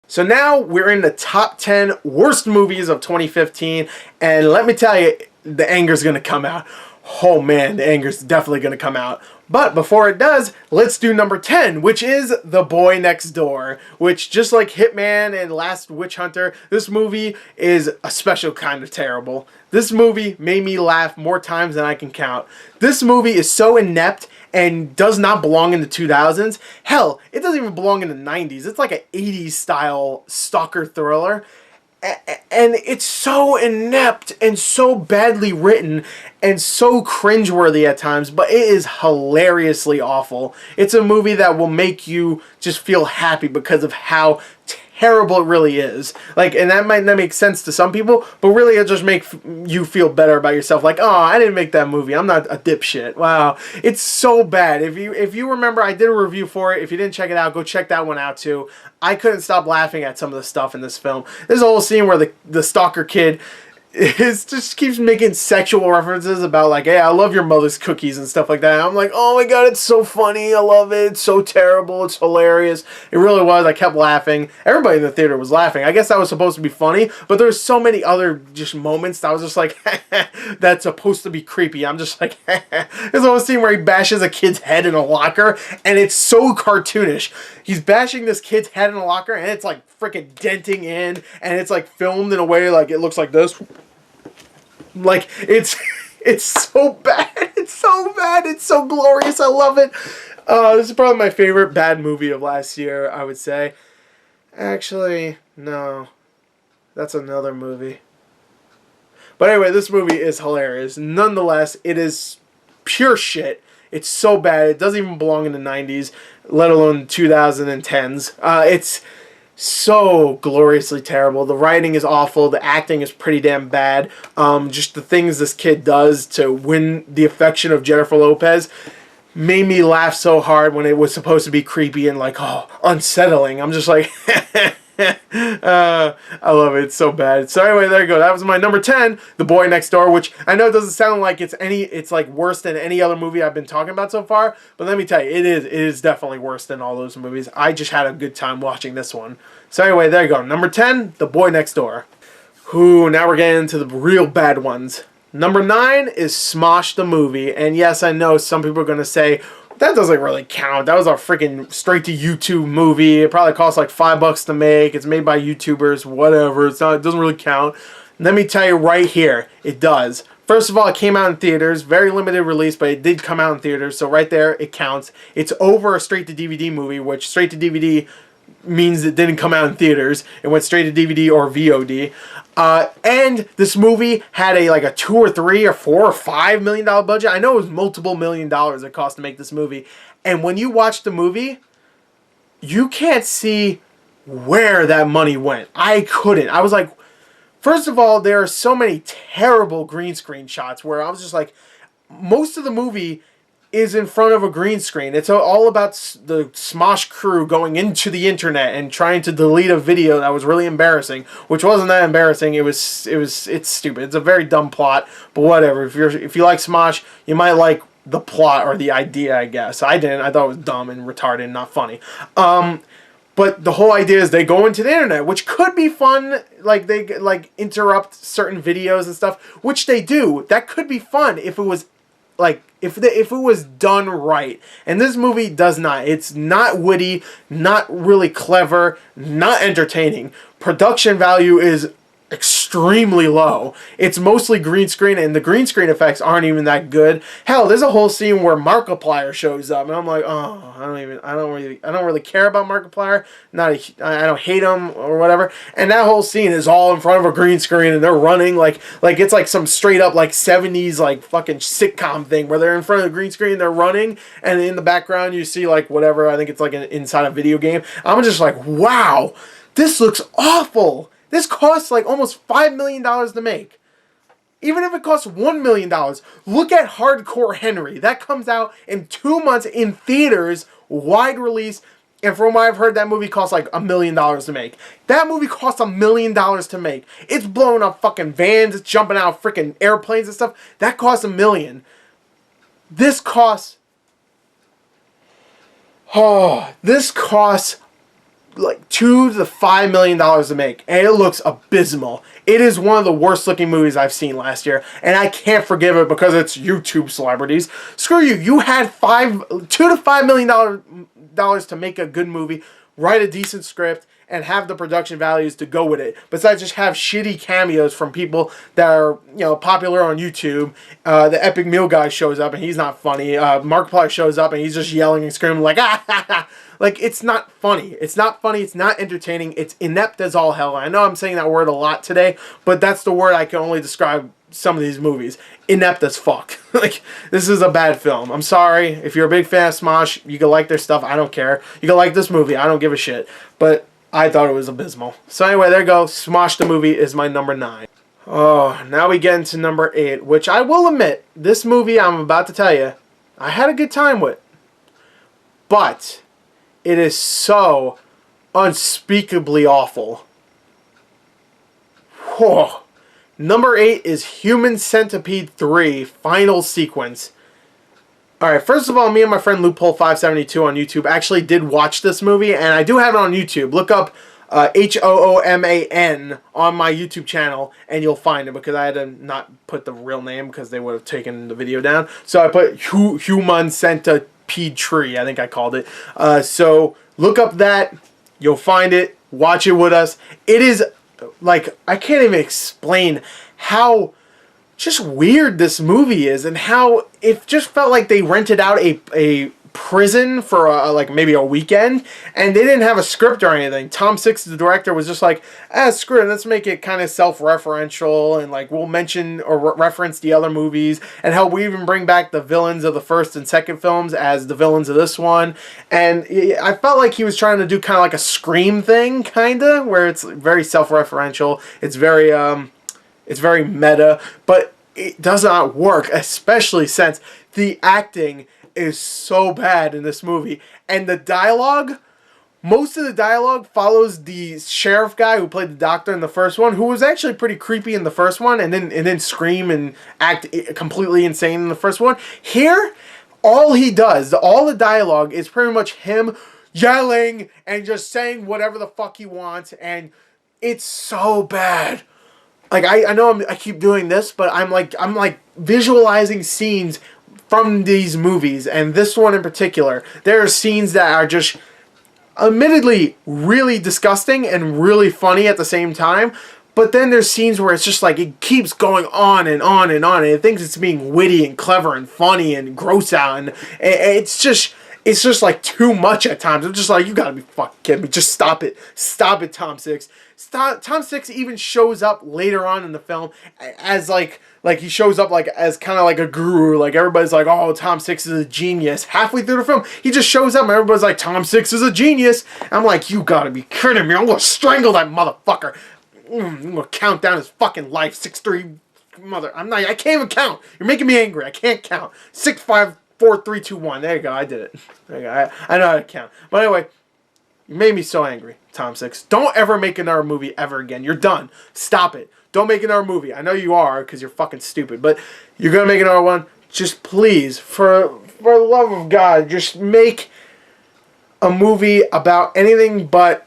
So now we're in the top 10 worst movies of 2015, and let me tell you, the anger's gonna come out. Oh man, the anger's definitely gonna come out. But before it does, let's do number 10, which is The Boy Next Door, which, just like Hitman and Last Witch Hunter, this movie is a special kind of terrible. This movie made me laugh more times than I can count. This movie is so inept and does not belong in the 2000s. Hell, it doesn't even belong in the 90s. It's like an 80s style stalker thriller. And it's so inept and so badly written and so cringeworthy at times, but it is hilariously awful. It's a movie that will make you just feel happy because of how terrible it really is. Like, and that might not make sense to some people, but really it'll just make you feel better about yourself. Like, oh, I didn't make that movie. I'm not a dipshit. Wow, it's so bad. If you remember, I did a review for it. If you didn't check it out, go check that one out too. I couldn't stop laughing at some of the stuff in this film. There's a whole scene where the stalker kid just keeps making sexual references about, like, hey, I love your mother's cookies and stuff like that. I'm like, oh my god, it's so funny. I love it. It's so terrible. It's hilarious. It really was. I kept laughing. Everybody in the theater was laughing. I guess that was supposed to be funny, but there's so many other just moments that I was just like, that's supposed to be creepy. I'm just like, there's a whole scene where he bashes a kid's head in a locker, and it's so cartoonish. He's bashing this kid's head in a locker, and it's like freaking denting in, and it's like filmed in a way like it looks like this. Like, it's so bad. It's so bad. It's so glorious. I love it. This is probably my favorite bad movie of last year, I would say. Actually, no. That's another movie. But anyway, this movie is hilarious. Nonetheless, it is pure shit. It's so bad. It doesn't even belong in the 90s, let alone 2010s. It's so gloriously terrible. The writing is awful. The acting is pretty damn bad. Just the things this kid does to win the affection of Jennifer Lopez made me laugh so hard when it was supposed to be creepy and like, oh, unsettling. I'm just like, I love it. It's so bad. So anyway, there you go. That was my number 10, The Boy Next Door, which I know doesn't sound like it's like worse than any other movie I've been talking about so far, but let me tell you, it is definitely worse than all those movies. I just had a good time watching this one. So anyway, there you go. Number 10, The Boy Next Door. Ooh, now we're getting into the real bad ones. Number 9 is Smosh the movie, and yes, I know some people are going to say, that doesn't really count. That was a freaking straight-to-YouTube movie. It probably cost like $5 to make. It's made by YouTubers, whatever. It doesn't really count. Let me tell you right here, it does. First of all, it came out in theaters. Very limited release, but it did come out in theaters. So right there, it counts. It's over a straight-to-DVD movie, which straight-to-DVD means it didn't come out in theaters. It went straight to DVD or VOD. And this movie had a $2 or $3 or $4 or $5 million budget. I know it was multiple $1 million it cost to make this movie. And when you watch the movie, you can't see where that money went. I couldn't. I was like, first of all, there are so many terrible green screen shots where I was just like, most of the movie is in front of a green screen. It's all about the Smosh crew going into the internet and trying to delete a video that was really embarrassing, which wasn't that embarrassing. It's stupid. It's a very dumb plot, but whatever. If you like Smosh, you might like the plot or the idea, I guess. I didn't. I thought it was dumb and retarded and not funny. But the whole idea is they go into the internet, which could be fun. Like, they interrupt certain videos and stuff, which they do. That could be fun if it was if it was done right. And this movie does not. It's not witty, not really clever, not entertaining. Production value is extremely low. It's mostly green screen, and the green screen effects aren't even that good. Hell, there's a whole scene where Markiplier shows up, and I'm like, oh, I don't really care about Markiplier. I don't hate him or whatever. And that whole scene is all in front of a green screen, and they're running like it's like some straight up 70s fucking sitcom thing where they're in front of the green screen, they're running, and in the background you see whatever. I think it's inside a video game. I'm just like, wow, this looks awful. This costs almost $5 million to make. Even if it costs $1 million, look at Hardcore Henry. That comes out in 2 months in theaters, wide release, and from what I've heard, that movie costs $1 million to make. That movie costs $1 million to make. It's blowing up fucking vans, it's jumping out of freaking airplanes and stuff. That costs $1 million. This costs like $2 to $5 million to make, and it looks abysmal. It is one of the worst looking movies I've seen last year, and I can't forgive it because it's YouTube celebrities. Screw you. You had $2 to $5 million to make a good movie, write a decent script, and have the production values to go with it. Besides, just have shitty cameos from people that are, popular on YouTube. The Epic Meal guy shows up and he's not funny. Markiplier shows up and he's just yelling and screaming like, ah, ha, ha. Like, it's not funny. It's not funny. It's not entertaining. It's inept as all hell. I know I'm saying that word a lot today, but that's the word I can only describe some of these movies. Inept as fuck. Like, this is a bad film. I'm sorry. If you're a big fan of Smosh, you can like their stuff. I don't care. You can like this movie. I don't give a shit. But I thought it was abysmal. So anyway, there you go. Smosh the movie is my number 9. Oh, now we get into number 8, which I will admit, this movie I'm about to tell you, I had a good time with. But it is so unspeakably awful. Whoa. Number 8 is Human Centipede 3, Final Sequence. Alright, first of all, me and my friend Loophole572 on YouTube actually did watch this movie, and I do have it on YouTube. Look up HOOMAN on my YouTube channel, and you'll find it, because I had to not put the real name, because they would have taken the video down. So I put Human Centipede Tree, I think I called it. So look up that, you'll find it, watch it with us. It is, like, I can't even explain how just weird this movie is, and how it just felt like they rented out a prison for like maybe a weekend, and they didn't have a script or anything. Tom Six, the director, was just like, screw it, let's make it kind of self-referential, and like we'll mention or reference the other movies, and how we even bring back the villains of the first and second films as the villains of this one. And I felt like he was trying to do kind of like a Scream thing, kind of, where it's very self-referential. It's very meta, but it does not work, especially since the acting is so bad in this movie. And the dialogue, most of the dialogue follows the sheriff guy who played the doctor in the first one, who was actually pretty creepy in the first one, and then scream and act completely insane in the first one. Here, all he does, all the dialogue is pretty much him yelling and just saying whatever the fuck he wants, and it's so bad. Like, I know I keep doing this, but I'm like visualizing scenes from these movies, and this one in particular. There are scenes that are just admittedly really disgusting and really funny at the same time, but then there's scenes where it's just like it keeps going on and on and on, and it thinks it's being witty and clever and funny and gross out, and it's just like too much at times. I'm just like, you gotta be fucking kidding me. Just stop it. Stop it, Tom Six. Tom Six even shows up later on in the film as like he shows up like as kind of like a guru. Like everybody's like, oh, Tom Six is a genius. Halfway through the film, he just shows up and everybody's like, Tom Six is a genius. I'm like, you gotta be kidding me. I'm gonna strangle that motherfucker. I'm gonna count down his fucking life. 6, 3, mother. I can't even count. You're making me angry. I can't count. 6, 5, 4, 3, 2, 1. There you go. I did it. There you go. I know how to count. But anyway, you made me so angry, Tom Six. Don't ever make another movie ever again. You're done. Stop it. Don't make another movie. I know you are, because you're fucking stupid. But you're going to make another one. Just please, for the love of God, just make a movie about anything but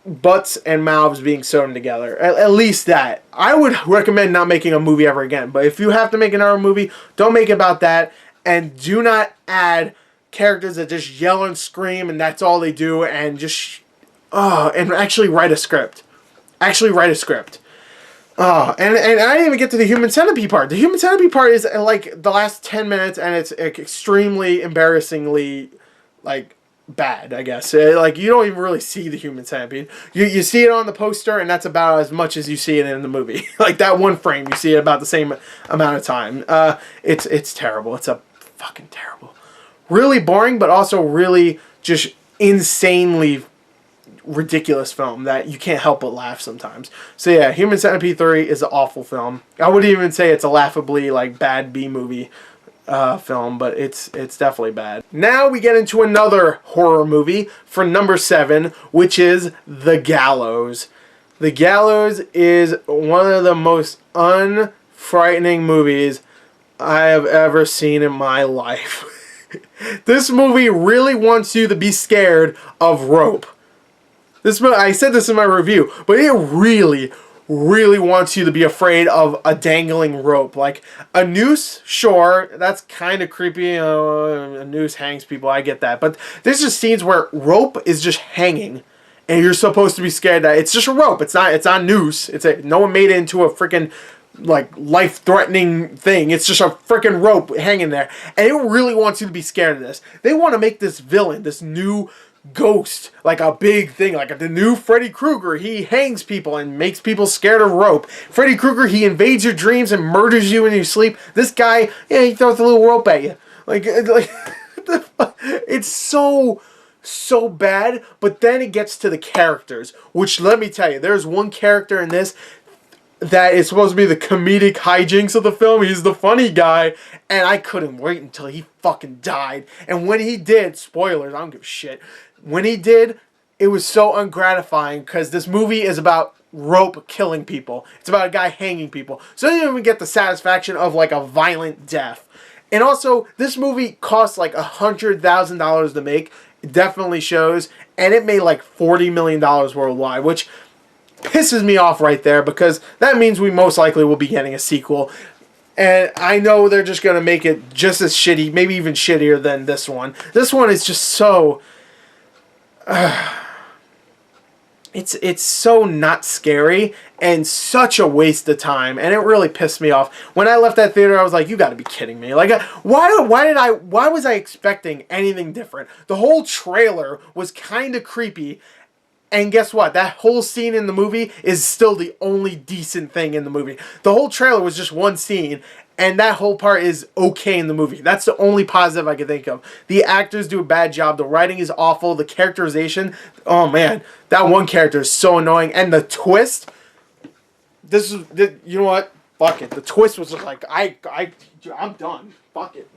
butts and mouths being sewn together. At least that. I would recommend not making a movie ever again. But if you have to make another movie, don't make it about that. And do not add characters that just yell and scream and that's all they do, and just and actually write a script. Actually write a script. And I didn't even get to the Human Centipede part. The Human Centipede part is like the last 10 minutes, and it's extremely embarrassingly like bad, I guess. Like, you don't even really see the Human Centipede. You see it on the poster, and that's about as much as you see it in the movie. Like that one frame, you see it about the same amount of time. It's terrible. It's a fucking terrible. Really boring, but also really just insanely ridiculous film that you can't help but laugh sometimes. So yeah, Human Centipede 3 is an awful film. I wouldn't even say it's a laughably like bad B-movie film, but it's definitely bad. Now we get into another horror movie for number 7, which is The Gallows. The Gallows is one of the most unfrightening movies I have ever seen in my life. This movie really wants you to be scared of rope. This movie, I said this in my review, but it really, really wants you to be afraid of a dangling rope. Like, a noose, sure, that's kind of creepy. A noose hangs people, I get that. But there's just scenes where rope is just hanging, and you're supposed to be scared that it's just a rope. It's not noose. No one made it into a freaking, like, life-threatening thing. It's just a freaking rope hanging there. And it really wants you to be scared of this. They want to make this villain, this new ghost, like a big thing, like the new Freddy Krueger. He hangs people and makes people scared of rope. Freddy Krueger, he invades your dreams and murders you in your sleep. This guy, yeah, he throws a little rope at you. Like it's so bad. But then it gets to the characters, which, let me tell you, there's one character in this that is supposed to be the comedic hijinks of the film. He's the funny guy, and I couldn't wait until he fucking died. And when he did, spoilers, I don't give a shit. When he did, it was so ungratifying, because this movie is about rope killing people. It's about a guy hanging people. So you don't even get the satisfaction of, like, a violent death. And also, this movie cost like $100,000 to make. It definitely shows. And it made like $40 million worldwide, which pisses me off right there, because that means we most likely will be getting a sequel. And I know they're just going to make it just as shitty, maybe even shittier than this one. This one is just so... It's so not scary and such a waste of time, and it really pissed me off. When I left that theater, I was like, you got to be kidding me. Like, why was I expecting anything different? The whole trailer was kind of creepy, and guess what? That whole scene in the movie is still the only decent thing in the movie. The whole trailer was just one scene, and that whole part is okay in the movie. That's the only positive I can think of. The actors do a bad job. The writing is awful. The characterization, oh man, that one character is so annoying. And the twist, you know what? Fuck it. The twist was just like, I'm done. Fuck it.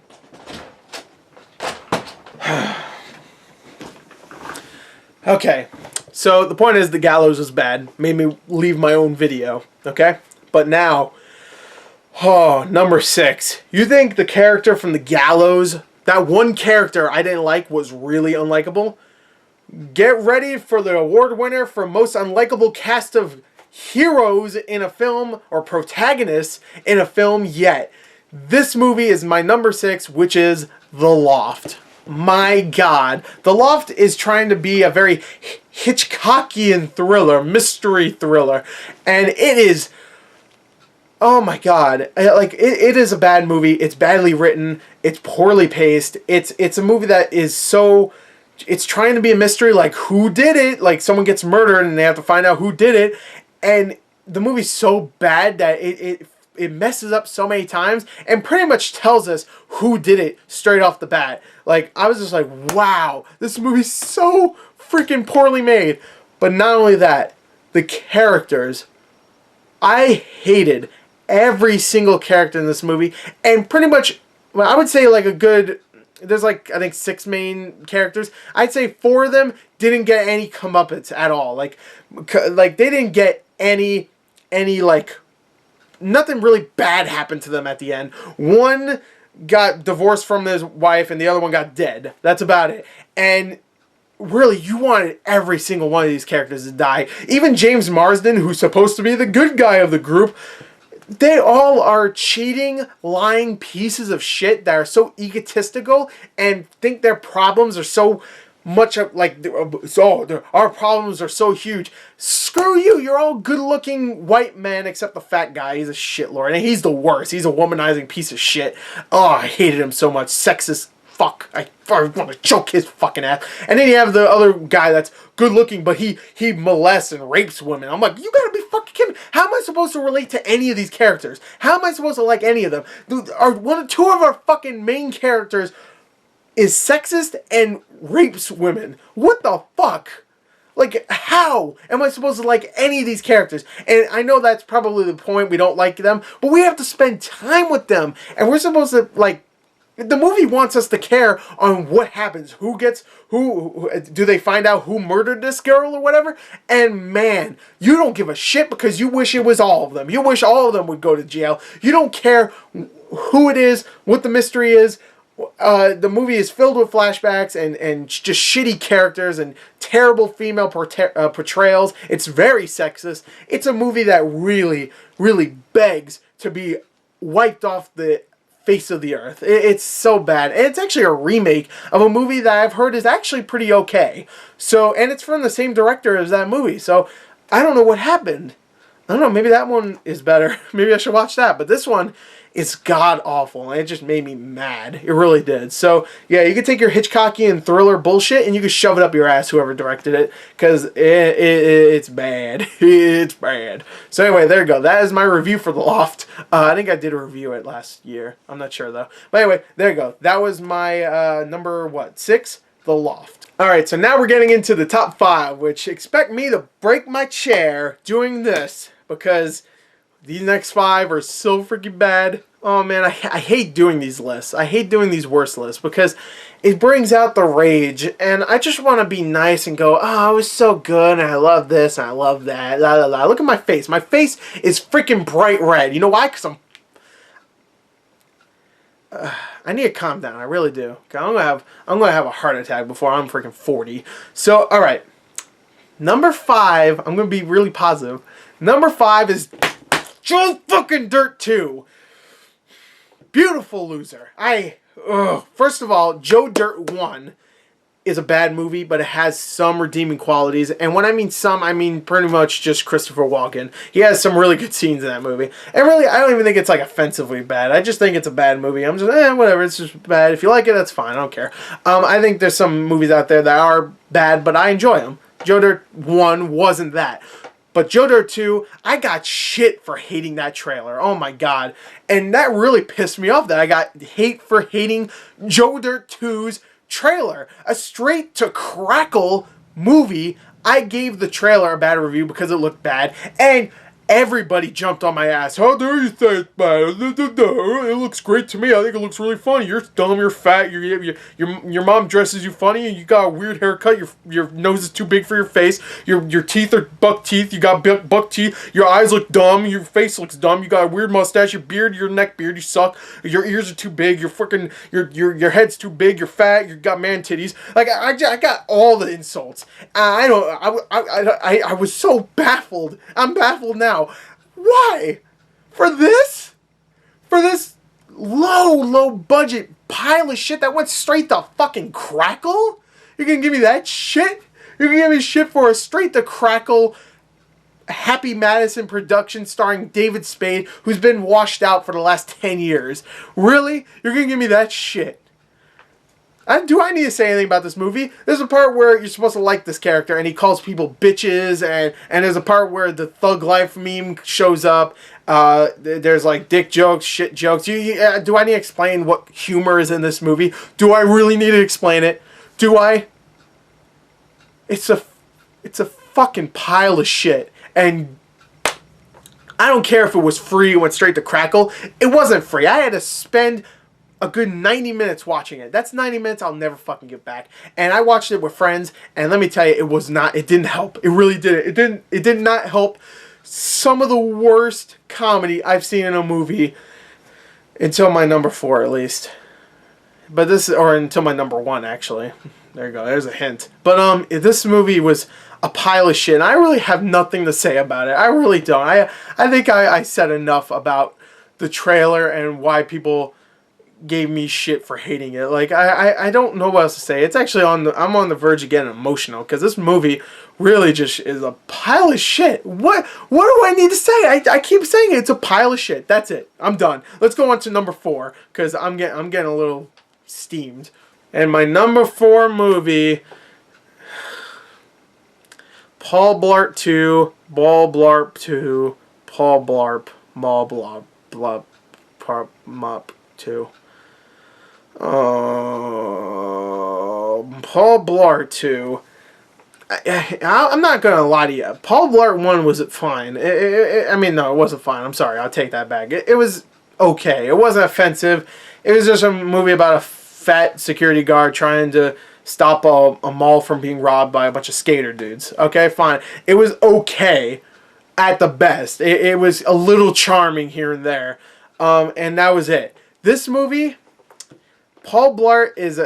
Okay, so the point is, the gallows was bad. Made me leave my own video, okay? But now... oh, number 6. You think the character from the gallows, that one character I didn't like, was really unlikable? Get ready for the award winner for most unlikable cast of heroes in a film, or protagonists in a film yet. This movie is my number 6, which is The Loft. My God. The Loft is trying to be a very Hitchcockian thriller, mystery thriller, and it is... oh my God. Like, it is a bad movie. It's badly written. It's poorly paced. It's a movie that is so... it's trying to be a mystery, like, who did it? Like, someone gets murdered and they have to find out who did it. And the movie's so bad that it messes up so many times and pretty much tells us who did it straight off the bat. Like, I was just like, wow, this movie's so freaking poorly made. But not only that, the characters... I hated every single character in this movie, and pretty much, well, I would say like a good, there's like, I think 6 main characters. I'd say 4 of them didn't get any comeuppance at all. Like they didn't get any like, nothing really bad happened to them at the end. One got divorced from his wife, and the other one got dead. That's about it. And really, you wanted every single one of these characters to die. Even James Marsden, who's supposed to be the good guy of the group, they all are cheating, lying pieces of shit that are so egotistical and think their problems are so much like, our problems are so huge. Screw you, you're all good-looking white men except the fat guy. He's a shitlord, and he's the worst. He's a womanizing piece of shit. Oh, I hated him so much. Sexist fuck. I want to choke his fucking ass. And then you have the other guy that's good looking, but he molests and rapes women. I'm like, you gotta be fucking kidding me. How am I supposed to relate to any of these characters? How am I supposed to like any of them? Two of our fucking main characters is sexist and rapes women. What the fuck? Like, how am I supposed to like any of these characters? And I know that's probably the point. We don't like them, but we have to spend time with them. And we're supposed to, like, the movie wants us to care on what happens. Who gets, who do they find out who murdered this girl or whatever? And man, you don't give a shit because you wish it was all of them. You wish all of them would go to jail. You don't care who it is, what the mystery is, The movie is filled with flashbacks and just shitty characters and terrible female portrayals. It's very sexist. It's a movie that really, really begs to be wiped off the face of the earth. It's so bad. And it's actually a remake of a movie that I've heard is actually pretty okay. So, and it's from the same director as that movie. So, I don't know what happened. I don't know, maybe that one is better. Maybe I should watch that. But this one is god-awful, and it just made me mad. It really did. So, yeah, you can take your Hitchcockian thriller bullshit, and you can shove it up your ass, whoever directed it, because it's bad. It's bad. So, anyway, there you go. That is my review for The Loft. I think I did a review it last year. I'm not sure, though. But anyway, there you go. That was my number, 6? The Loft. Alright, so now we're getting into the top 5, which expect me to break my chair doing this, because these next 5 are so freaking bad. Oh man, I hate doing these lists. I hate doing these worst lists because it brings out the rage, and I just want to be nice and go, oh, it was so good, and I love this, and I love that, la la la. Look at my face. My face is freaking bright red. You know why? Because I need to calm down. I really do. I'm gonna have a heart attack before I'm freaking 40. So, all right. Number 5. I'm gonna be really positive. Number 5 is Joe fucking Dirt 2. Beautiful loser. First of all, Joe Dirt 1 is a bad movie, but it has some redeeming qualities. And when I mean some, I mean pretty much just Christopher Walken. He has some really good scenes in that movie. And really, I don't even think it's like offensively bad. I just think it's a bad movie. I'm just, whatever, it's just bad. If you like it, that's fine. I don't care. I think there's some movies out there that are bad, but I enjoy them. Joe Dirt 1 wasn't that. But Joe Dirt 2, I got shit for hating that trailer. Oh my god. And that really pissed me off that I got hate for hating Joe Dirt 2's trailer. A straight to crackle movie. I gave the trailer a bad review because it looked bad. And everybody jumped on my ass. How dare you say it's bad? It looks great to me. I think it looks really funny. You're dumb. You're fat. Your mom dresses you funny, and you got a weird haircut. Your nose is too big for your face. Your teeth are buck teeth. You got buck teeth. Your eyes look dumb. Your face looks dumb. You got a weird mustache. Your beard, your neck beard. You suck. Your ears are too big. Your head's too big. You're fat. You got man titties. Like I got all the insults. I was so baffled. I'm baffled now. Why? For this? For this low budget pile of shit that went straight to fucking Crackle? You're gonna give me that shit? You're gonna give me shit for a straight to Crackle Happy Madison production starring David Spade, who's been washed out for the last 10 years. Really? You're gonna give me that shit? Do I need to say anything about this movie? There's a part where you're supposed to like this character and he calls people bitches, and there's a part where the Thug Life meme shows up. There's like dick jokes, shit jokes. Do I need to explain what humor is in this movie? Do I really need to explain it? Do I? It's a fucking pile of shit. And I don't care if it was free, it went straight to Crackle. It wasn't free. I had to spend a good 90 minutes watching it. That's 90 minutes I'll never fucking get back. And I watched it with friends, and let me tell you, it didn't help. It really didn't. It did not help. Some of the worst comedy I've seen in a movie until my number 4 at least. But until my number 1 actually. There you go. There's a hint. But this movie was a pile of shit, and I really have nothing to say about it. I really don't. I think I said enough about the trailer and why people gave me shit for hating it. Like, I don't know what else to say. It's actually I'm on the verge of getting emotional, because this movie really just is a pile of shit. What do I need to say? I keep saying it. It's a pile of shit. That's it. I'm done. Let's go on to number 4, because I'm getting a little steamed. And my number 4 movie, Paul Blart 2, Ball Blarp 2, Paul Blarp, Mall Blop, Blop, Parp, Mop 2. Paul Blart 2. I'm not gonna lie to you. Paul Blart 1 was fine. I mean, no, it wasn't fine. I'm sorry. I'll take that back. It was okay. It wasn't offensive. It was just a movie about a fat security guard trying to stop a mall from being robbed by a bunch of skater dudes. Okay, fine. It was okay at the best. It was a little charming here and there. And that was it. This movie, Paul Blart is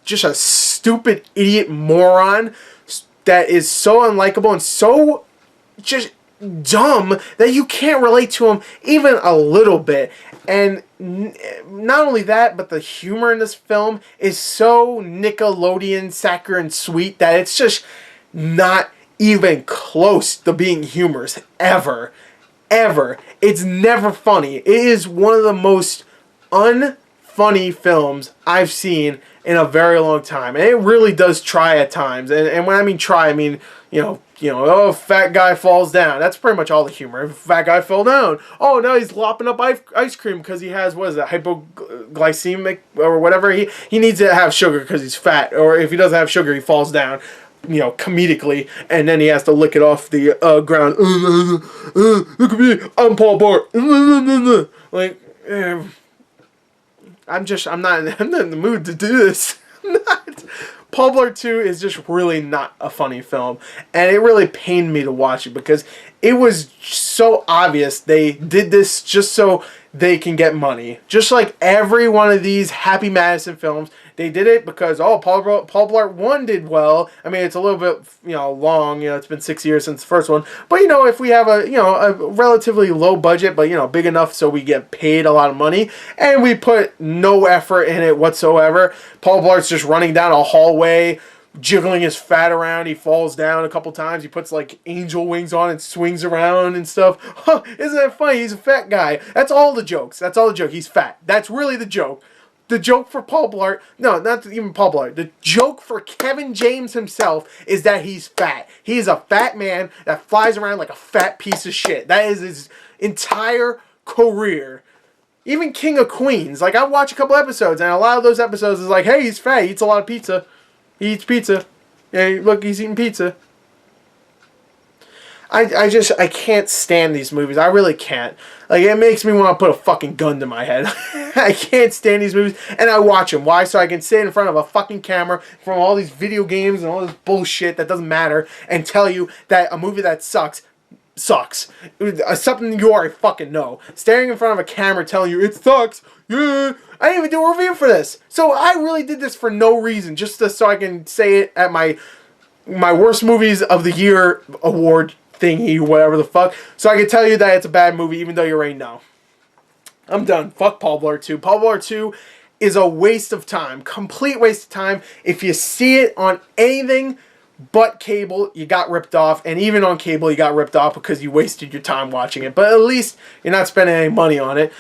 just a stupid idiot moron that is so unlikable and so just dumb that you can't relate to him even a little bit. And not only that, but the humor in this film is so Nickelodeon, saccharine sweet that it's just not even close to being humorous ever. Ever. It's never funny. It is one of the most unfunny films I've seen in a very long time. And it really does try at times. And when I mean try, I mean, oh, fat guy falls down. That's pretty much all the humor. Fat guy fell down. Oh, no, he's lopping up ice cream because he has, what is that, hypoglycemic or whatever. He needs to have sugar because he's fat. Or if he doesn't have sugar, he falls down, comedically. And then he has to lick it off the ground. Look at me. I'm Paul Blart. Like, I'm not in the mood to do this. I'm not. Paul Blart 2 is just really not a funny film, and it really pained me to watch it because it was so obvious they did this just so they can get money. Just like every one of these Happy Madison films, they did it because, oh, Paul Blart 1 did well. I mean, it's a little bit, long. It's been 6 years since the first one. But, if we have a relatively low budget, but, big enough so we get paid a lot of money, and we put no effort in it whatsoever, Paul Blart's just running down a hallway, jiggling his fat around. He falls down a couple times. He puts like angel wings on and swings around and stuff. Huh, isn't that funny? He's a fat guy. That's all the jokes. That's all the joke. He's fat. That's really the joke. The joke for Paul Blart, no, not even Paul Blart. The joke for Kevin James himself is that he's fat. He is a fat man that flies around like a fat piece of shit. That is his entire career. Even King of Queens. Like, I watch a couple episodes, and a lot of those episodes is like, hey, he's fat. He eats a lot of pizza. He eats pizza. Yeah, look, he's eating pizza. I can't stand these movies. I really can't. Like, it makes me want to put a fucking gun to my head. I can't stand these movies, and I watch them. Why? So I can sit in front of a fucking camera from all these video games and all this bullshit that doesn't matter and tell you that a movie that sucks. Something you already fucking know. Staring in front of a camera telling you it sucks. Yeah. I didn't even do a review for this. So I really did this for no reason. Just so I can say it at my worst movies of the year award thingy, whatever the fuck. So I can tell you that it's a bad movie even though you already know. I'm done. Fuck Paul Blart 2. Paul Blart 2 is a waste of time. Complete waste of time. If you see it on anything but cable, you got ripped off. And even on cable, you got ripped off because you wasted your time watching it. But at least you're not spending any money on it.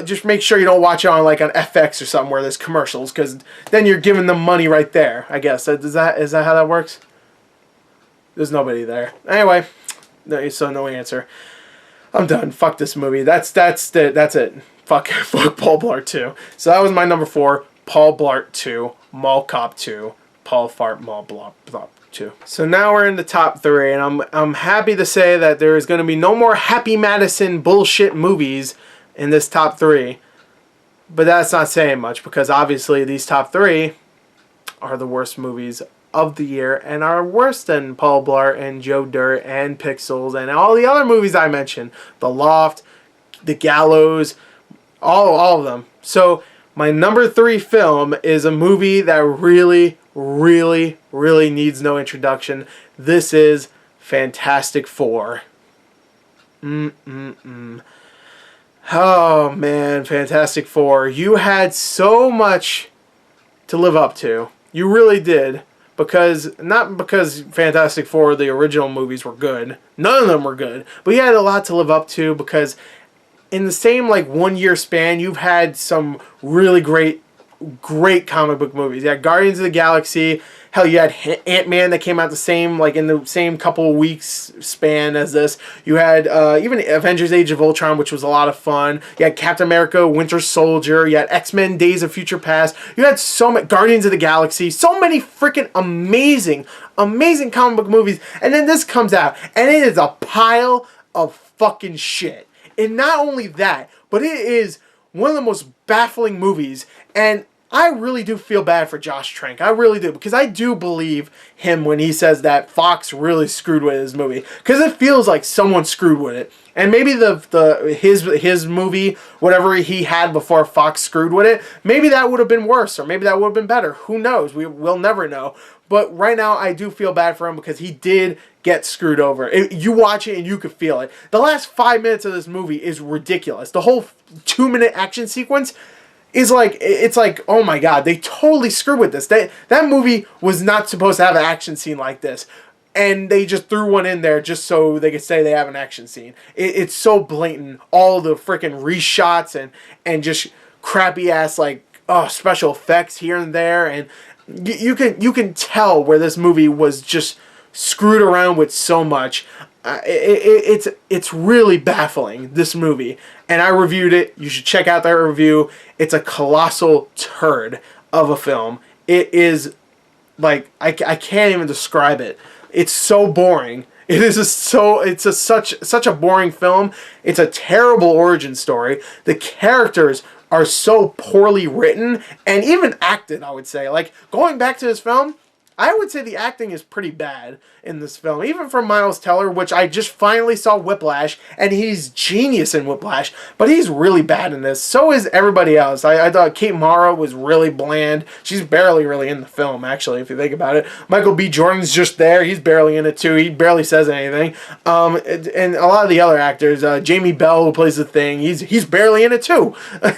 Just make sure you don't watch it on like an FX or something where there's commercials, because then you're giving them money right there, I guess. Is that how that works? There's nobody there. Anyway, so no answer. I'm done. Fuck this movie. That's it. Fuck Paul Blart 2. So that was my number 4. Paul Blart 2. Mall Cop 2. Paul Fart Mall Blop 2. So now we're in the top 3, and I'm happy to say that there is going to be no more Happy Madison bullshit movies in this top 3. But that's not saying much, because obviously these top 3 are the worst movies of the year and are worse than Paul Blart and Joe Dirt and Pixels and all the other movies I mentioned. The Loft, The Gallows, all of them. So my number 3 film is a movie that really needs no introduction. This is Fantastic Four. Oh man, Fantastic Four. You had so much to live up to. You really did. Not because Fantastic Four, the original movies, were good. None of them were good. But you had a lot to live up to because in the same 1 year span, you've had some really great comic book movies. You had Guardians of the Galaxy. Hell, you had Ant-Man that came out in the same couple of weeks span as this. You had even Avengers Age of Ultron, which was a lot of fun. You had Captain America, Winter Soldier. You had X-Men Days of Future Past. You had so many Guardians of the Galaxy. So many freaking amazing comic book movies. And then this comes out, and it is a pile of fucking shit. And not only that, but it is one of the most baffling movies. And I really do feel bad for Josh Trank. I really do, because I do believe him when he says that Fox really screwed with his movie, because it feels like someone screwed with it. And maybe his movie, whatever he had before Fox screwed with it, maybe that would have been worse, or maybe that would have been better. Who knows? We'll never know. But right now, I do feel bad for him because he did get screwed over. You watch it and you could feel it. The last 5 minutes of this movie is ridiculous. The whole 2-minute action sequence is like, it's like, oh my god, they totally screwed with this. That movie was not supposed to have an action scene like this. And they just threw one in there just so they could say they have an action scene. It's so blatant. All the freaking reshots and just crappy ass like special effects here and there, and you can tell where this movie was just screwed around with so much. It's really baffling, this movie, and I reviewed it. You should check out that review. It's a colossal turd of a film. It is like I can't even describe it. It's so boring. It is such a boring film. It's a terrible origin story. The characters are so poorly written and even acted, I would say. Like, going back to this film, I would say the acting is pretty bad in this film. Even from Miles Teller, which I just finally saw Whiplash, and he's genius in Whiplash, but he's really bad in this. So is everybody else. I thought Kate Mara was really bland. She's barely really in the film, actually, if you think about it. Michael B. Jordan's just there. He's barely in it, too. He barely says anything. And a lot of the other actors, Jamie Bell, who plays the Thing, he's barely in it, too.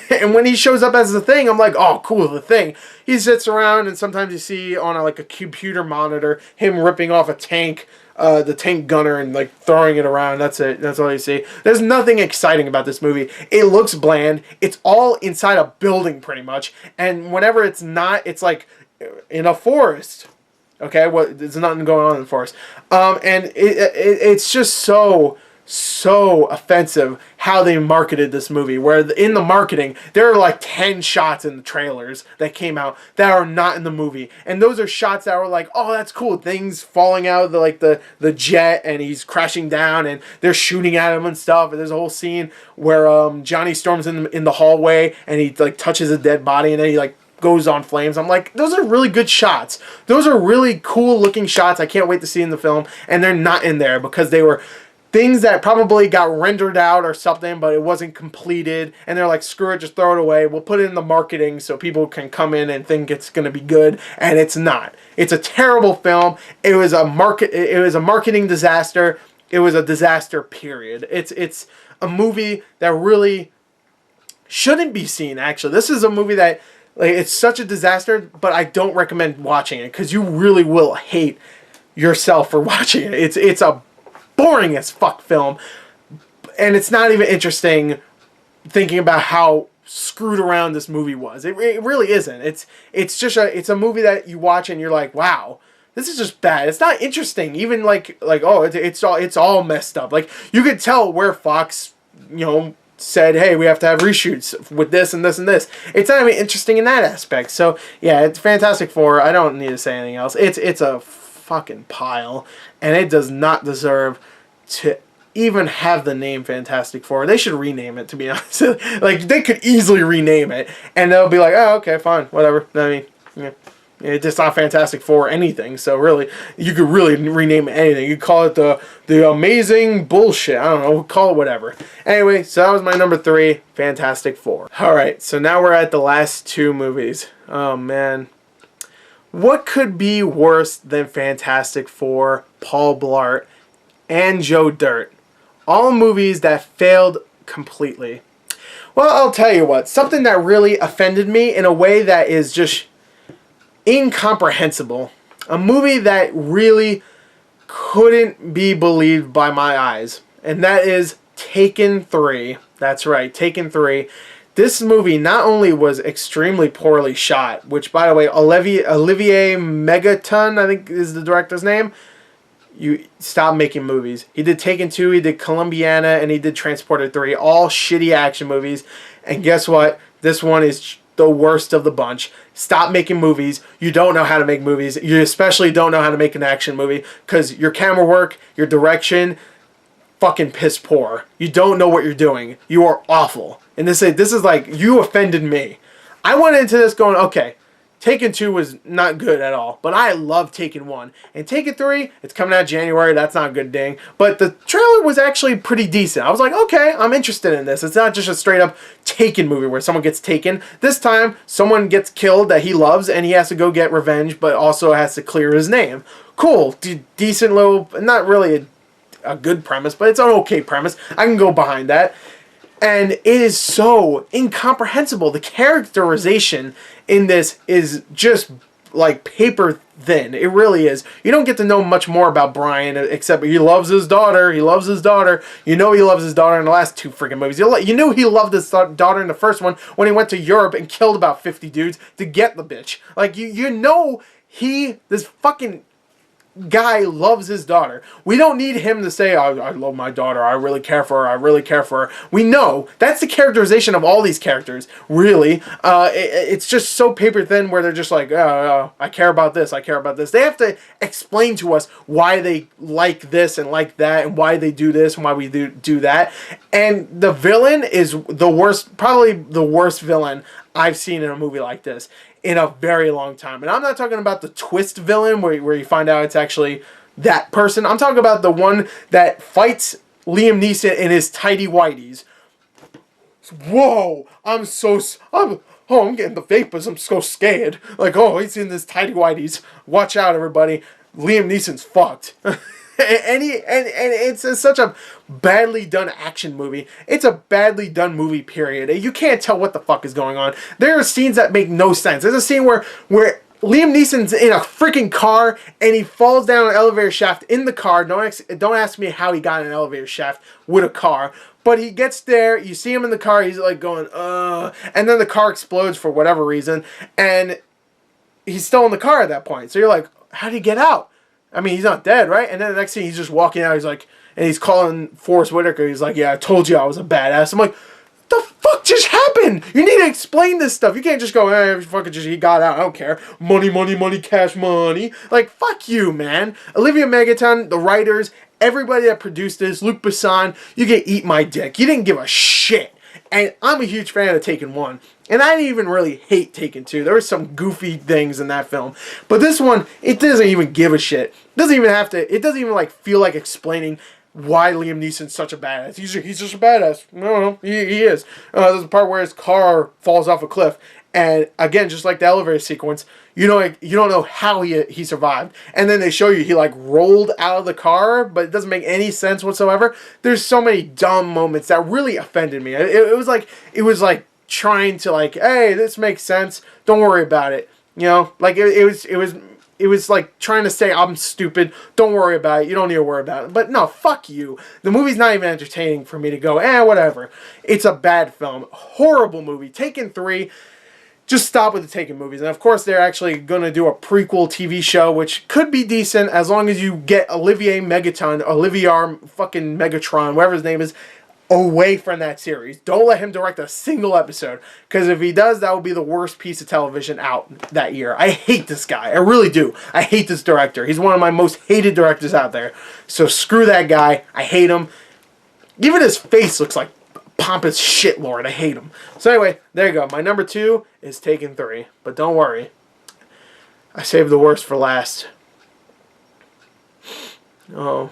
And when he shows up as the Thing, I'm like, oh, cool, the Thing. He sits around, and sometimes you see on a computer monitor him ripping off a tank, the tank gunner, and like throwing it around. That's it. That's all you see. There's nothing exciting about this movie. It looks bland. It's all inside a building pretty much, and whenever it's not, it's like in a forest. Okay, there's nothing going on in the forest, and it's just so offensive how they marketed this movie, where in the marketing there are like 10 shots in the trailers that came out that are not in the movie, and those are shots that were like, oh, that's cool, things falling out of the jet, and he's crashing down, and they're shooting at him and stuff, and there's a whole scene where Johnny Storm's in the hallway, and he like touches a dead body, and then he like goes on flames. I'm like, those are really good shots. Those are really cool looking shots. I can't wait to see in the film, and they're not in there because they were things that probably got rendered out or something, but it wasn't completed, and they're like, screw it, just throw it away. We'll put it in the marketing so people can come in and think it's going to be good, and it's not. It's a terrible film. It was a marketing disaster. It was a disaster, period. It's a movie that really shouldn't be seen, actually. This is a movie that, like, it's such a disaster, but I don't recommend watching it because you really will hate yourself for watching it. It's a boring as fuck film, and it's not even interesting thinking about how screwed around this movie was. It really isn't. It's a movie that you watch and you're like, wow, this is just bad. It's not interesting. Even like oh, it's all messed up. Like, you could tell where Fox, said, hey, we have to have reshoots with this and this and this. It's not even interesting in that aspect. So yeah, it's Fantastic Four. I don't need to say anything else. It's a fucking pile, and it does not deserve to even have the name Fantastic Four. They should rename it, to be honest. Like, they could easily rename it, and they'll be like, oh, okay, fine, whatever. I mean, yeah. It's just not Fantastic Four anything, so really, you could really rename it anything. You could call it the Amazing Bullshit. I don't know, call it whatever. Anyway, so that was my number 3, Fantastic Four. Alright, so now we're at the last 2 movies. Oh, man. What could be worse than Fantastic Four, Paul Blart, and Joe Dirt? All movies that failed completely. Well, I'll tell you what. Something that really offended me in a way that is just incomprehensible. A movie that really couldn't be believed by my eyes. And that is Taken 3. That's right, Taken 3. This movie not only was extremely poorly shot, which, by the way, Olivier Megaton, I think is the director's name. You stop making movies. He did Taken 2, he did Columbiana, and he did Transporter 3. All shitty action movies. And guess what? This one is the worst of the bunch. Stop making movies. You don't know how to make movies. You especially don't know how to make an action movie, because your camera work, your direction, fucking piss poor. You don't know what you're doing. You are awful. And this is like, you offended me. I went into this going, okay, Taken 2 was not good at all, but I love Taken 1. And Taken 3, it's coming out January, that's not a good ding. But the trailer was actually pretty decent. I was like, okay, I'm interested in this. It's not just a straight up Taken movie where someone gets taken. This time, someone gets killed that he loves and he has to go get revenge, but also has to clear his name. Cool, decent little, not really a good premise, but it's an okay premise. I can go behind that. And it is so incomprehensible. The characterization in this is just like paper thin. It really is. You don't get to know much more about Brian except he loves his daughter. He loves his daughter. You know he loves his daughter in the last 2 freaking movies. You knew he loved his daughter in the first one when he went to Europe and killed about 50 dudes to get the bitch. Like, you know this fucking guy loves his daughter. We don't need him to say, I love my daughter, I really care for her, I really care for her. We know. That's the characterization of all these characters, really. It's just so paper thin where they're just like, I care about this, I care about this. They have to explain to us why they like this and like that, and why they do this and why we do that. And the villain is the worst, probably the worst villain I've seen in a movie like this in a very long time. And I'm not talking about the twist villain where you find out it's actually that person. I'm talking about the one that fights Liam Neeson in his tighty whities. Whoa! I'm getting the vapors. I'm so scared. Like, oh, he's in his tighty whities. Watch out, everybody. Liam Neeson's fucked. And it's such a badly done action movie. It's a badly done movie, period. You can't tell what the fuck is going on. There are scenes that make no sense. There's a scene where Liam Neeson's in a freaking car and he falls down an elevator shaft in the car. Don't ask me how he got in an elevator shaft with a car. But he gets there, you see him in the car, he's like going, and then the car explodes for whatever reason, and he's still in the car at that point. So you're like, how did he get out? I mean, he's not dead, right? And then the next thing, he's just walking out. He's like, and he's calling Forrest Whitaker. He's like, yeah, I told you I was a badass. I'm like, the fuck just happened? You need to explain this stuff. You can't just go, hey, fucking he got out. I don't care. Money, money, money, cash money. Like, fuck you, man. Olivia Megaton, the writers, everybody that produced this, Luc Besson, you can eat my dick. You didn't give a shit. And I'm a huge fan of Taken 1. And I didn't even really hate Taken 2. There were some goofy things in that film. But this one, it doesn't even give a shit. It doesn't even like feel like explaining why Liam Neeson's such a badass. He's just a badass. No, he is. There's a part where his car falls off a cliff. And again, just like the elevator sequence, you don't know how he survived. And then they show you he like rolled out of the car, but it doesn't make any sense whatsoever. There's so many dumb moments that really offended me. It was like trying to like, hey, this makes sense. Don't worry about it. You know, like it was like trying to say I'm stupid. Don't worry about it. You don't need to worry about it. But no, fuck you. The movie's not even entertaining for me to go, whatever. It's a bad film. Horrible movie. Taken 3. Just stop with the Taken movies. And of course, they're actually going to do a prequel TV show, which could be decent as long as you get Olivier fucking Megatron, whatever his name is, away from that series. Don't let him direct a single episode. Because if he does, that will be the worst piece of television out that year. I hate this guy. I really do. I hate this director. He's one of my most hated directors out there. So screw that guy. I hate him. Even his face looks like pompous shit lord. I hate him. So anyway, there you go. My number 2 is Taken 3. But don't worry. I saved the worst for last. Oh.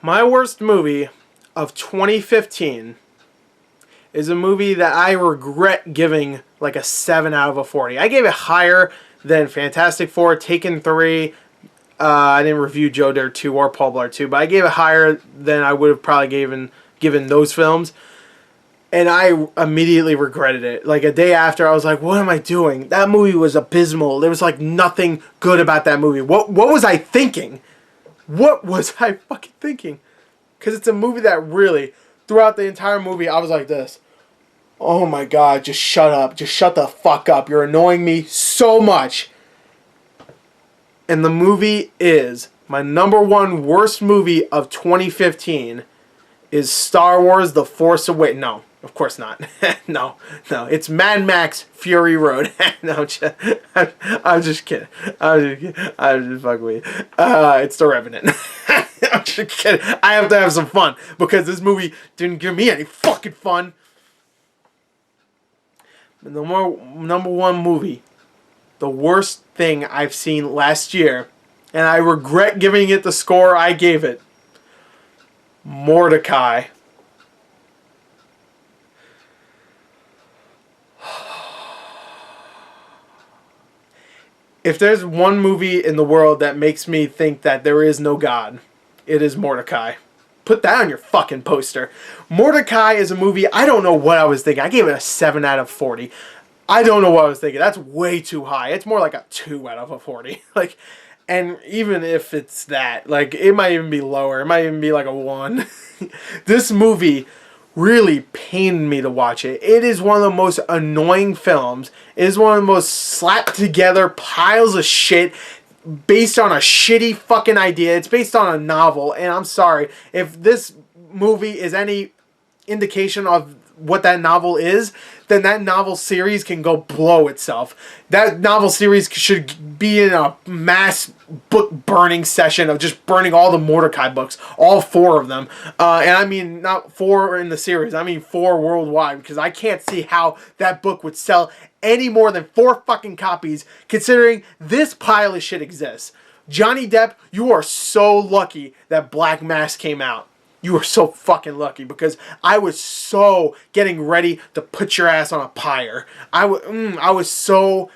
My worst movie of 2015 is a movie that I regret giving like a 7 out of a 40. I gave it higher than Fantastic Four, Taken 3. I didn't review Joe Dirt 2 or Paul Blart 2, but I gave it higher than I would have probably given those films. And I immediately regretted it. Like a day after, I was like, what am I doing? That movie was abysmal. There was like nothing good about that movie. What was I thinking? What was I fucking thinking? Because it's a movie that really, throughout the entire movie, I was like this. Oh my God, just shut up. Just shut the fuck up. You're annoying me so much. And the movie is, my number 1 worst movie of 2015 is Star Wars The Force Awakens. No, Of course not. No, no. It's Mad Max Fury Road. No, I'm just kidding. I'm just fucking with you. It's The Revenant. I'm just kidding. I have to have some fun because this movie didn't give me any fucking fun. The number one movie, the worst thing I've seen last year, and I regret giving it the score I gave it. Mordecai. If there's one movie in the world that makes me think that there is no God, it is Mordecai. Put that on your fucking poster. Mordecai is a movie, I don't know what I was thinking. I gave it a 7 out of 40. I don't know what I was thinking. That's way too high. It's more like a 2 out of a 40. Like, and even if it's that, like, it might even be lower. It might even be like a 1. This movie really pained me to watch it. It is one of the most annoying films. It is one of the most slapped together piles of shit based on a shitty fucking idea. It's based on a novel, and I'm sorry. If this movie is any indication of what that novel is, then that novel series can go blow itself. That novel series should be in a mass book burning session of just burning all the Mordecai books, all 4 of them. And I mean not 4 in the series, I mean 4 worldwide, because I can't see how that book would sell any more than 4 fucking copies considering this pile of shit exists. Johnny Depp, you are so lucky that Black Mass came out. You were so fucking lucky because I was so getting ready to put your ass on a pyre. I was so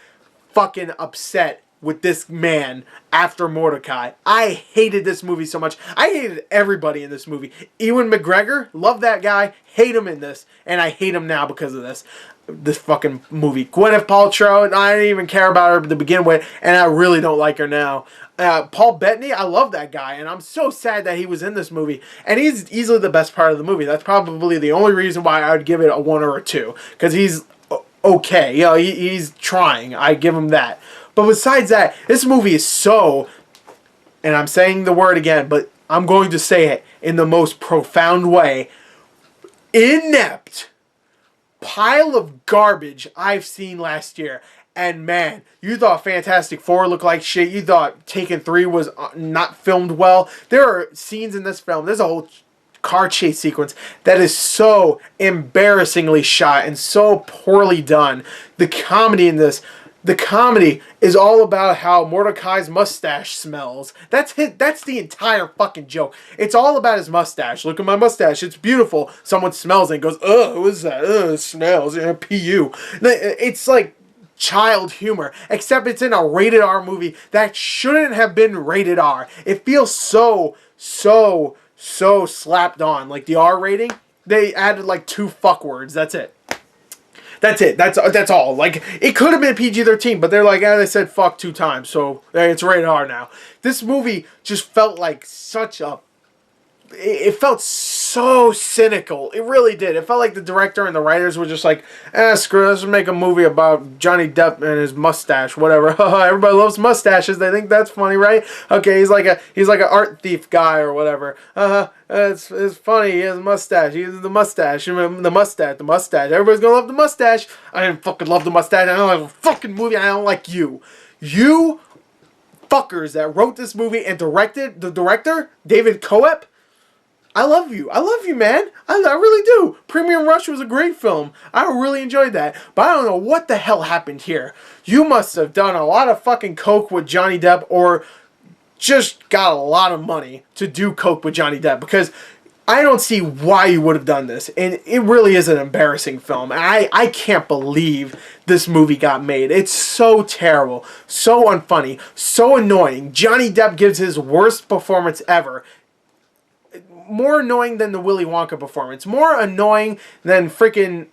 fucking upset with this man after Mordecai. I hated this movie so much. I hated everybody in this movie. Ewan McGregor, love that guy, hate him in this, and I hate him now because of this fucking movie. Gwyneth Paltrow, I didn't even care about her to begin with, and I really don't like her now. Paul Bettany, I love that guy, and I'm so sad that he was in this movie. And he's easily the best part of the movie. That's probably the only reason why I would give it a 1 or a 2. Because he's okay. You know, he's trying. I give him that. But besides that, this movie is so, and I'm saying the word again, but I'm going to say it in the most profound way, inept pile of garbage I've seen last year. And man, you thought Fantastic Four looked like shit. You thought Taken 3 was not filmed well. There are scenes in this film. There's a whole car chase sequence that is so embarrassingly shot and so poorly done. The comedy in this, the comedy is all about how Mordecai's mustache smells. That's the entire fucking joke. It's all about his mustache. Look at my mustache. It's beautiful. Someone smells it and goes, ugh, what is that? Ugh, it smells. P.U. It's like child humor, except it's in a rated R movie that shouldn't have been rated R. It feels so slapped on. Like the R rating, they added like 2 fuck words. That's it. That's all. Like, it could have been PG-13, but they're like, they said fuck 2 times, so it's rated R now. This movie just felt like such a... It felt so cynical. It really did. It felt like the director and the writers were just like, screw it, let's make a movie about Johnny Depp and his mustache, whatever. Everybody loves mustaches. They think that's funny, right? Okay, he's like an art thief guy or whatever. It's funny. He has a mustache. He's the mustache. The mustache. Everybody's gonna love the mustache. I didn't fucking love the mustache. I don't like a fucking movie. I don't like you. You fuckers that wrote this movie and directed, the director, David Coep, I love you. I love you, man. I really do. Premium Rush was a great film. I really enjoyed that. But I don't know what the hell happened here. You must have done a lot of fucking coke with Johnny Depp or just got a lot of money to do coke with Johnny Depp, because I don't see why you would have done this. And it really is an embarrassing film. I can't believe this movie got made. It's so terrible, so unfunny, so annoying. Johnny Depp gives his worst performance ever. More annoying than the Willy Wonka performance. More annoying than freaking...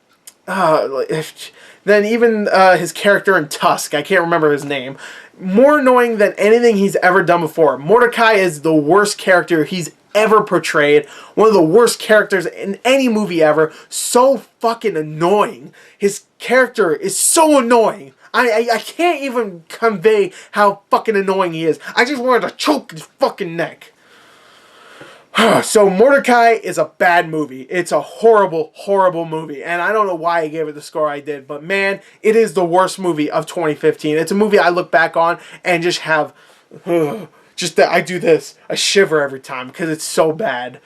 than even his character in Tusk. I can't remember his name. More annoying than anything he's ever done before. Mordecai is the worst character he's ever portrayed. One of the worst characters in any movie ever. So fucking annoying. His character is so annoying. I can't even convey how fucking annoying he is. I just wanted to choke his fucking neck. So Mordecai is a bad movie. It's a horrible, horrible movie. And I don't know why I gave it the score I did. But man, it is the worst movie of 2015. It's a movie I look back on and just have... just that I do this. I shiver every time because it's so bad.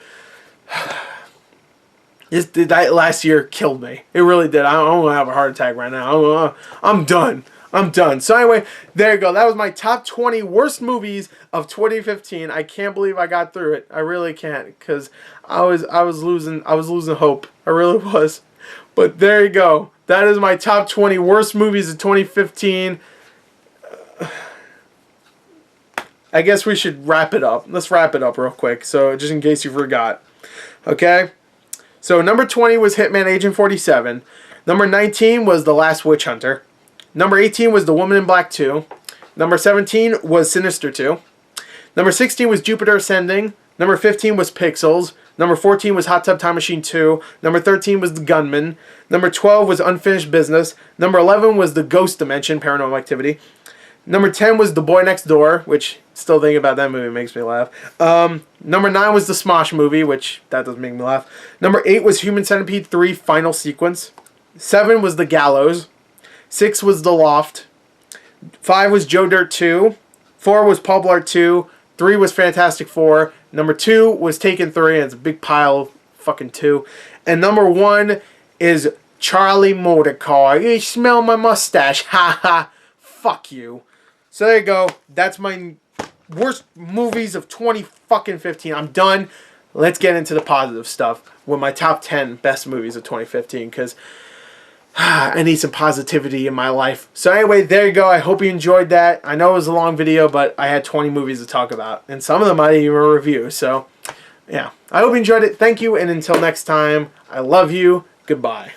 That last year killed me. It really did. I'm going to have a heart attack right now. I'm done. I'm done. So anyway, there you go. That was my top 20 worst movies of 2015. I can't believe I got through it. I really can't, because I was losing hope. I really was. But there you go. That is my top 20 worst movies of 2015. I guess we should wrap it up. Let's wrap it up real quick. So just in case you forgot. Okay? So number 20 was Hitman Agent 47. Number 19 was The Last Witch Hunter. Number 18 was The Woman in Black 2. Number 17 was Sinister 2. Number 16 was Jupiter Ascending. Number 15 was Pixels. Number 14 was Hot Tub Time Machine 2. Number 13 was The Gunman. Number 12 was Unfinished Business. Number 11 was The Ghost Dimension, Paranormal Activity. Number 10 was The Boy Next Door, which, still thinking about that movie makes me laugh. Number 9 was The Smosh Movie, which, that doesn't make me laugh. Number 8 was Human Centipede 3 Final Sequence. 7 was The Gallows. 6 was The Loft. 5 was Joe Dirt 2. 4 was Paul Blart 2. 3 was Fantastic Four. Number 2 was Taken 3, and it's a big pile of fucking 2. And number 1 is Charlie Mordecai. You smell my mustache. Ha ha. Fuck you. So there you go. That's my worst movies of 2015. I'm done. Let's get into the positive stuff with my top 10 best movies of 2015, because I need some positivity in my life. So anyway, there you go. I hope you enjoyed that. I know it was a long video, but I had 20 movies to talk about, and some of them I didn't even review. So yeah, I hope you enjoyed it. Thank you, and until next time, I love you. Goodbye.